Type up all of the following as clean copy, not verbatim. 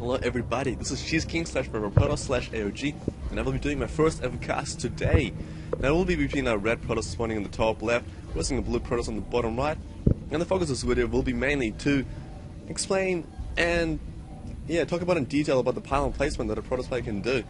Hello everybody, this is ForeverProtoss/AOG, and I will be doing my first ever cast today. Now I will be between a red Protoss spawning in the top left, versus a blue Protoss on the bottom right, and the focus of this video will be mainly to explain and talk about in detail about the pylon placement that a Protoss player can do.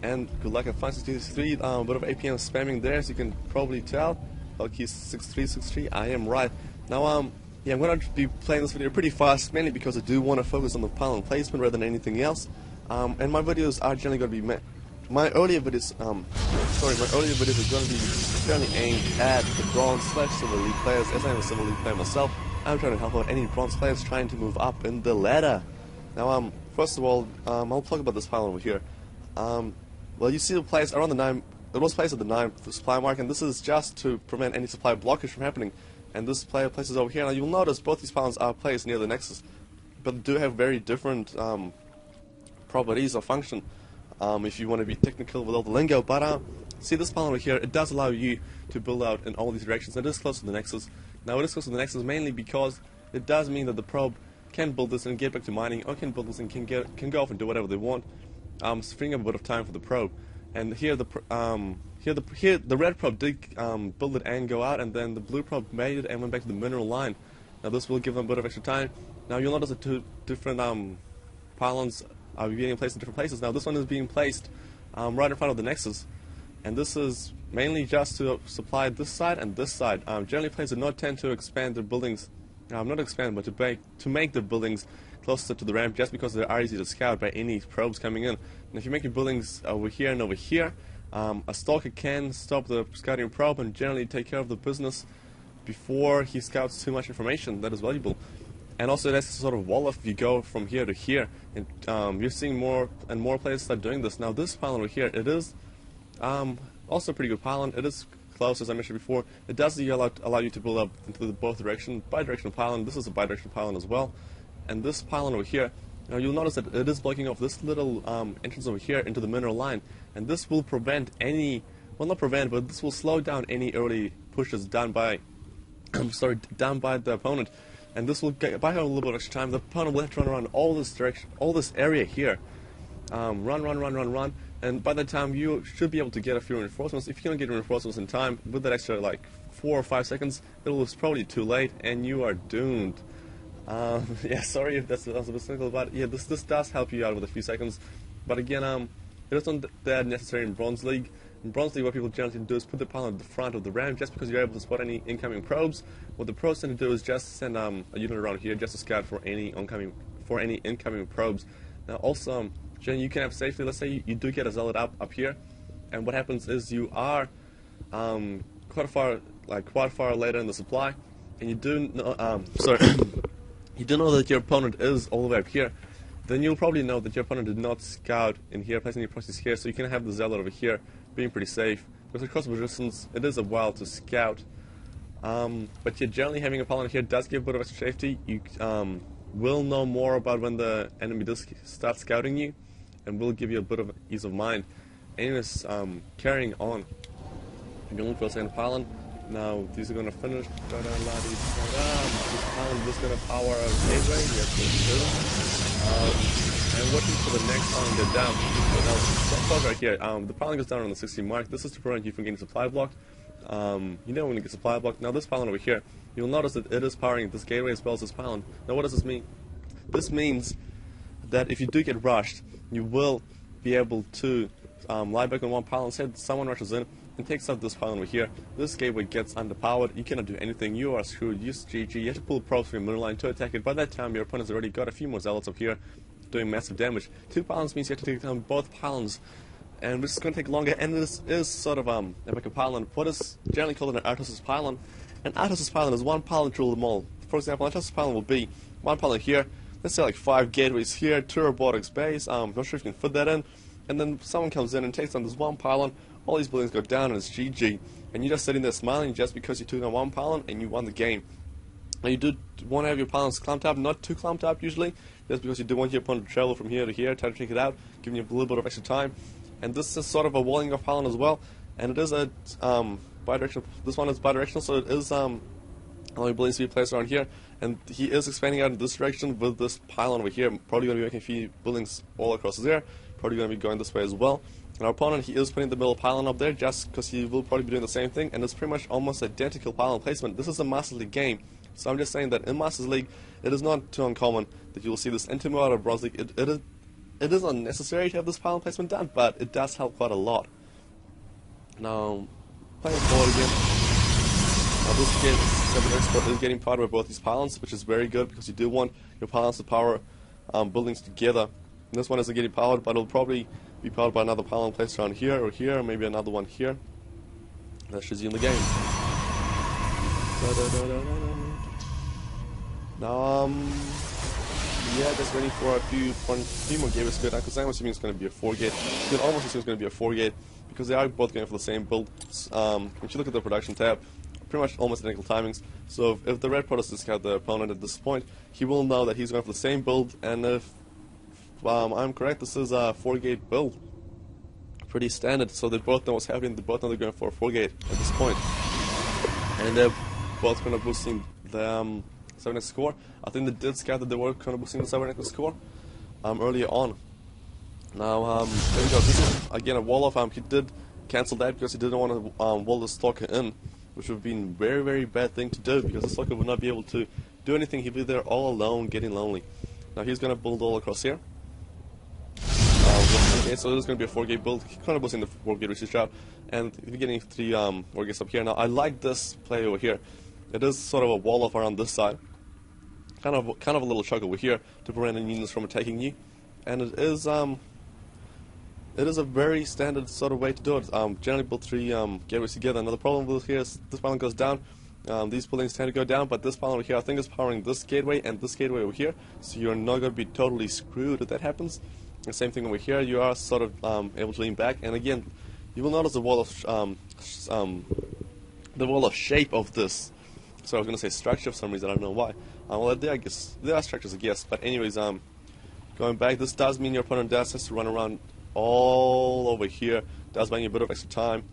And good luck at 563, a bit of APM spamming there, as you can probably tell. Key 6363, I am right. Now I'm going to be playing this video pretty fast, mainly because I do want to focus on the pylon placement rather than anything else. And my videos are generally going to be my earlier videos are going to be generally aimed at the bronze/silver league players. As I am a silver league player myself, I'm trying to help out any bronze players trying to move up in the ladder. Now, first of all, I'll talk about this pylon over here. Well, you see the place around the 9. It was placed at the 9 supply mark, and this is just to prevent any supply blockage from happening. And this player places over here. Now you'll notice both these pylons are placed near the nexus, but they do have very different properties or function. If you want to be technical with all the lingo, but see this pylon over here, it does allow you to build out in all these directions. It is close to the nexus. Now it is close to the nexus mainly because it does mean that the probe can build this and get back to mining, or can build this and can go off and do whatever they want, freeing up a bit of time for the probe. And here the red probe did build it and go out, and then the blue probe made it and went back to the mineral line. Now this will give them a bit of extra time. Now you'll notice that two different pylons are being placed in different places. Now this one is being placed right in front of the nexus, and this is mainly just to supply this side and this side. Generally players do not tend to expand their buildings, not expand, but to make their buildings closer to the ramp, just because they are easy to scout by any probes coming in. And if you make your buildings over here and over here, a stalker can stop the scouting probe and generally take care of the business before he scouts too much information that is valuable. And also it has a sort of wall off if you go from here to here, and you're seeing more and more players start doing this. Now this pylon over here, it is also a pretty good pylon. It is close, as I mentioned before. It does allow you to build up into the both direction, bidirectional pylon. This is a bidirectional pylon as well. And this pylon over here, now you'll notice that it is blocking off this little entrance over here into the mineral line, and this will prevent any, well, not prevent, but this will slow down any early pushes done by, done by the opponent, and this will buy her a little bit of extra time. The opponent will have to run around all this direction, all this area here, run, and by the time you should be able to get a few reinforcements. If you don't get reinforcements in time with that extra like 4 or 5 seconds, it was probably too late, and you are doomed. Sorry if that's a bit cynical, but yeah, this does help you out with a few seconds. But again, it isn't that necessary in Bronze League. In Bronze League, what people generally do is put the pylon at the front of the ramp, just because you're able to spot any incoming probes. What the pros tend to do is just send a unit around here just to scout for any incoming probes. Now also, generally you can have safely. Let's say you do get a zealot up here, and what happens is you are quite far later in the supply, and you do know, you do know that your opponent is all the way up here. Then you'll probably know that your opponent did not scout in here, placing your proxies here, so you can have the zealot over here being pretty safe. Because across the resistance, it is a while to scout. But yeah, generally having a pylon here does give a bit of extra safety. You will know more about when the enemy does start scouting you, and will give you a bit of ease of mind. Anyways, carrying on. I'm going for a second pylon. Now these are going to finish. This pylon is going to power a gateway. Yes, it is. And watching for the next pylon go down. Now, right here. The pylon goes down on the 60 mark. This is to prevent you from getting supply blocked. You know when you get supply blocked. Now this pylon over here, you'll notice that it is powering this gateway as well as this pylon. Now what does this mean? This means that if you do get rushed, you will be able to lie back on one pylon. Say someone rushes in and takes out this pylon over here. This gateway gets underpowered. You cannot do anything. You are screwed. You GG. You have to pull probes from your middle line to attack it. By that time, your opponent's already got a few more zealots up here doing massive damage. 2 pylons means you have to take down both pylons, and this is going to take longer. And this is sort of like a pylon. What is generally called an Artosis pylon. An Artosis pylon is one pylon to rule them all. For example, an Artosis pylon will be one pylon here. Let's say like 5 gateways here, 2 robotics base. Not sure if you can fit that in. And then someone comes in and takes down this one pylon. All these buildings go down, and it's GG. And you're just sitting there smiling just because you took on one pylon and you won the game. Now you do want to have your pylons clumped up, not too clumped up usually, just because you do want your opponent to travel from here to here, try to take it out, giving you a little bit of extra time. And this is sort of a walling off pylon as well, and it is a bidirectional. This one is bidirectional, so it is Only buildings to be placed around here, and he is expanding out in this direction with this pylon over here. Probably going to be making a few buildings all across there. Probably going to be going this way as well. And our opponent, he is putting the middle pylon up there just because he will probably be doing the same thing, and it's pretty much almost identical pylon placement. This is a Masters League game, so I'm just saying that in Masters League, it is not too uncommon that you will see this into mode or Bronze League. It is unnecessary to have this pylon placement done, but it does help quite a lot. Now, playing forward again. Now this kid, 7 Expert, is getting powered by both these pylons, which is very good because you do want your pylons to power buildings together. And this one isn't getting powered, but it'll probably be powered by another pylon placed around here, or maybe another one here. That shows you in the game. Now, yeah, just waiting for a few more gates to go down, because I'm assuming it's going to be a 4-gate. You can almost assume it's going to be a 4-gate, because they are both going for the same build. If you look at the production tab, pretty much almost identical timings. So if the red Protoss discard the opponent at this point, he will know that he's going for the same build, and if I'm correct, this is a 4-gate build. Pretty standard, so they both know what's happening, they both know they're going for a 4-gate at this point. And they're both going to boosting the 7x score. I think they did scout that they were kind of boosting the 7x score earlier on. Now, there we go. This is again a wall off. He did cancel that because he didn't want to wall the stalker in, which would have been a very, very bad thing to do because the stalker would not be able to do anything. He'd be there all alone, getting lonely. Now he's going to build all across here. Okay, so this is going to be a 4-gate build. He's kind of boosting the 4-gate research out, and we're getting 3 4 gates up here. Now I like this play over here. It is sort of a wall off around this side. Kind of a little choke over here to prevent any units from attacking you, and it is a very standard sort of way to do it. Generally build 3 gateways together. Another problem with here is this pylon goes down. These buildings tend to go down, but this pylon over here I think is powering this gateway and this gateway over here, so you're not going to be totally screwed if that happens. The same thing over here, you are sort of able to lean back, and again, you will notice the wall of shape of this. So I was going to say structure for some reason, I don't know why. Well, I guess there are structures, I guess. But anyways, going back, this does mean your opponent has to run around all over here. Does buy you a bit of extra time,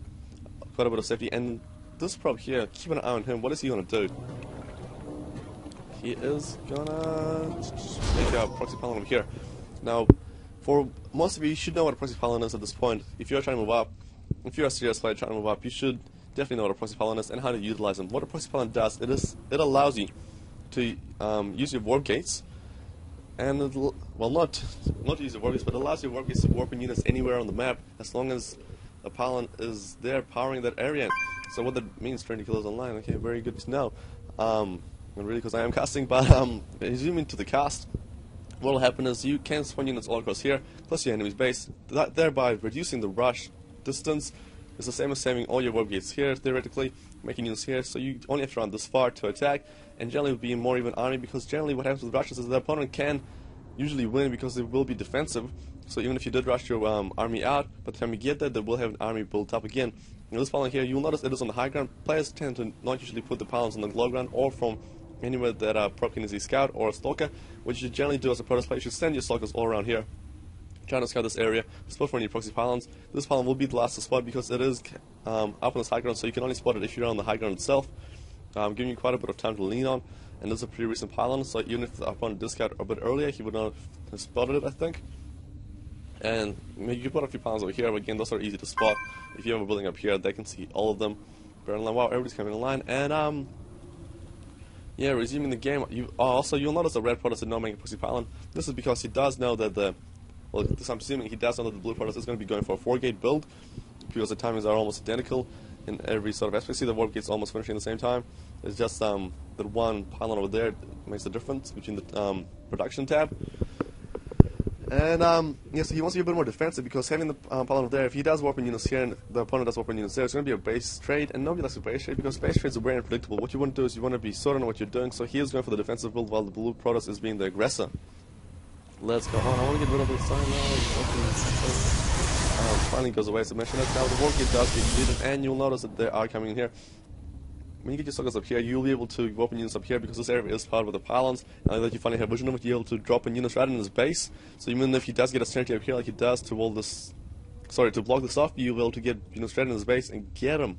quite a bit of safety. And this prop here, keep an eye on him. What is he going to do? He is gonna make a proxy pylon over here. Now, for most of you should know what a proxy pylon is at this point. If you're trying to move up, if you're a serious player trying to move up, you should definitely know what a proxy pylon is and how to utilize them. What a proxy pylon does, it allows you to use your warp gates, and not use your warp gates, but it allows your warp gates to warp in units anywhere on the map as long as a pylon is there powering that area. So what that means, trying to kill us online. Okay, very good to know. Not really, because I am casting, but zooming to the cast, what will happen is you can spawn units all across here, plus your enemy's base, thereby reducing the rush distance. It's the same as saving all your warp gates here, theoretically, making units here, so you only have to run this far to attack, and generally will be a more even army, because generally what happens with rushes is the opponent can usually win because they will be defensive. So even if you did rush your army out, by the time you get there, they will have an army built up again. In this pylon here, you'll notice it is on the high ground. Players tend to not usually put the pylons on the low ground or from anywhere that a prop can easily scout or a stalker. What you should generally do as a Protoss player, you should send your stalkers all around here, trying to scout this area, spot for any proxy pylons. This pylon will be the last to spot because it is up on this high ground, so you can only spot it if you're on the high ground itself, giving you quite a bit of time to lean on. And this is a pretty recent pylon, so even if the opponent did scout a bit earlier, he would not have spotted it, I think. And you can put a few pylons over here, but again, those are easy to spot. If you have a building up here, they can see all of them. Wow, everybody's coming in line, and yeah, resuming the game. You'll notice the red Protoss did not make a proxy pylon. This is because he does know that I'm assuming he does know that the blue Protoss is going to be going for a 4-gate build, because the timings are almost identical in every sort of aspect. See, the warp gates almost finishing at the same time. It's just that one pylon over there makes the difference between the production tab. And yeah, so he wants to be a bit more defensive, because having the pylon over there, if he does warp in units here and the opponent does warp in units there, it's going to be a base trade, and nobody likes a base trade because base trades are very unpredictable. What you want to do is you want to be certain of what you're doing, so he is going for the defensive build while the blue Protoss is being the aggressor. Let's go on. I want to get rid of this sign now. Finally goes away, so mention that now the warp gate does get deleted, and you'll notice that they are coming in here. When you get your suckers up here, you'll be able to warp in units up here because this area is part of the pylons. Now that you finally have vision of it, you're able to drop in units right in his base. So even if he does get a synergy up here like he does to block this off, you'll be able to get units right in his base and get him.